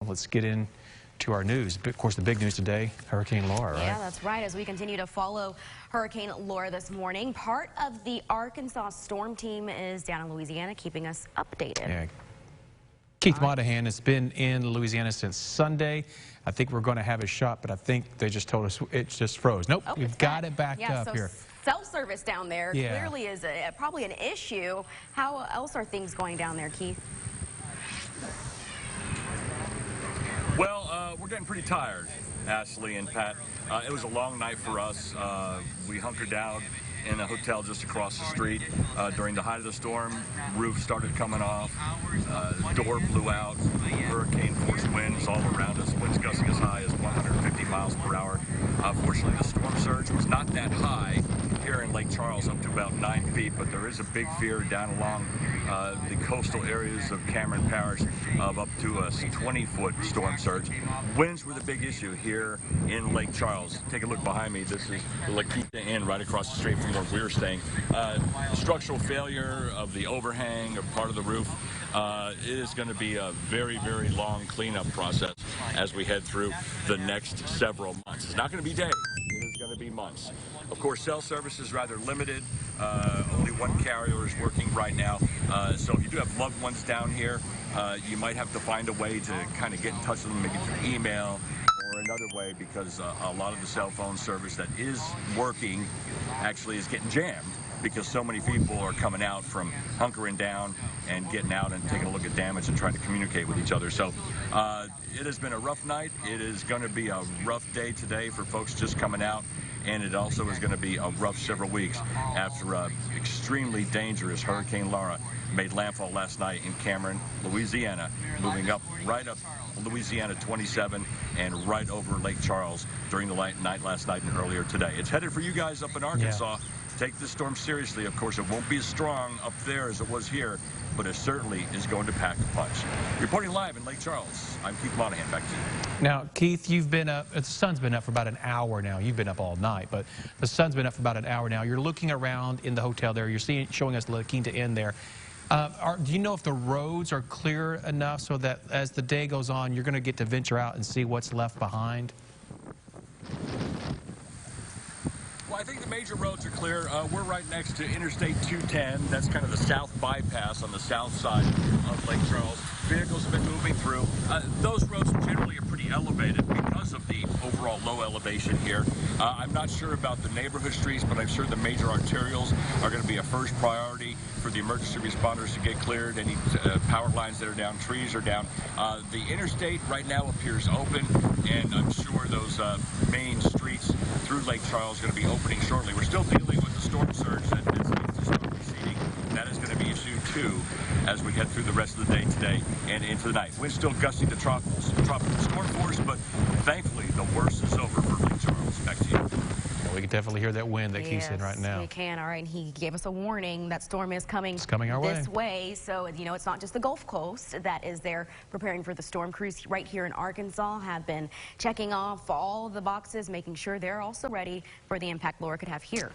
Let's get into our news. Of course, the big news today, Hurricane Laura, right? Yeah, that's right. As we continue to follow Hurricane Laura this morning, part of the Arkansas storm team is down in Louisiana, keeping us updated. Yeah. Keith Monahan has been in Louisiana since Sunday. I think we're going to have a shot, but I think they just told us it just froze. Nope, we've got it back up here. Cell service down there clearly is probably an issue. How else are things going down there, Keith? Well, we're getting pretty tired, Ashley and Pat. It was a long night for us. We hunkered down in a hotel just across the street during the height of the storm. Roof started coming off, door blew out, hurricane-force winds all around us, winds gusting as high as 150 miles per hour. Fortunately, the storm surge was not that high here in Lake Charles, up to about 9 feet, but there is a big fear down along the coastal areas of Cameron Parish of up to a 20-foot storm surge. Winds were the big issue here in Lake Charles. Take a look behind me. This is the La Quinta Inn right across the street from where we were staying. Structural failure of the overhang of part of the roof. It is going to be a very, very long cleanup process as we head through the next several months. It's not going to be days. It is going to be months. Of course, cell service is rather limited. Only one carrier is working right now. So if you do have loved ones down here, you might have to find a way to kind of get in touch with them, maybe through email or another way, because a lot of the cell phone service that is working actually is getting jammed because so many people are coming out from hunkering down and getting out and taking a look at damage and trying to communicate with each other. So it has been a rough night. It is going to be a rough day today for folks just coming out. And it also is going to be a rough several weeks after extremely dangerous Hurricane Laura made landfall last night in Cameron, Louisiana, moving right up Louisiana 27 and right over Lake Charles during the night last night and earlier today. It's headed for you guys up in Arkansas. Yeah. Take this storm seriously. Of course, it won't be as strong up there as it was here, but it certainly is going to pack a punch. Reporting live in Lake Charles, I'm Keith Monahan. Back to you. Now, Keith, you've been up, the sun's been up for about an hour now. You've been up all night, but the sun's been up for about an hour now. You're looking around in the hotel there. You're showing us La Quinta Inn there. Do you know if the roads are clear enough so that as the day goes on, you're going to get to venture out and see what's left behind? Well, I think the major roads are clear. We're right next to Interstate 210. That's kind of the south bypass on the south side of Lake Charles. Vehicles have been moving through. Those roads generally are pretty elevated because of the overall low elevation here. I'm not sure about the neighborhood streets, but I'm sure the major arterials are going to be a first priority for the emergency responders to get cleared. Any power lines that are down, trees are down. The interstate right now appears open, and I'm sure those main streets through Lake Charles are going to be opening shortly. We're still dealing with the storm surge that is still proceeding. That is going to be issue 2 as we head through the rest of the day today and into the night. Winds still gusting to tropical storm force, but thankfully the worst is over for Lake Charles. Back to you. Yeah, we can definitely hear that wind that Keith's in right now. We can. All right, and he gave us a warning that storm is coming. It's coming our way. This way. So, you know, it's not just the Gulf Coast that is there preparing for the storm. Crews right here in Arkansas have been checking off all the boxes, making sure they're also ready for the impact Laura could have here.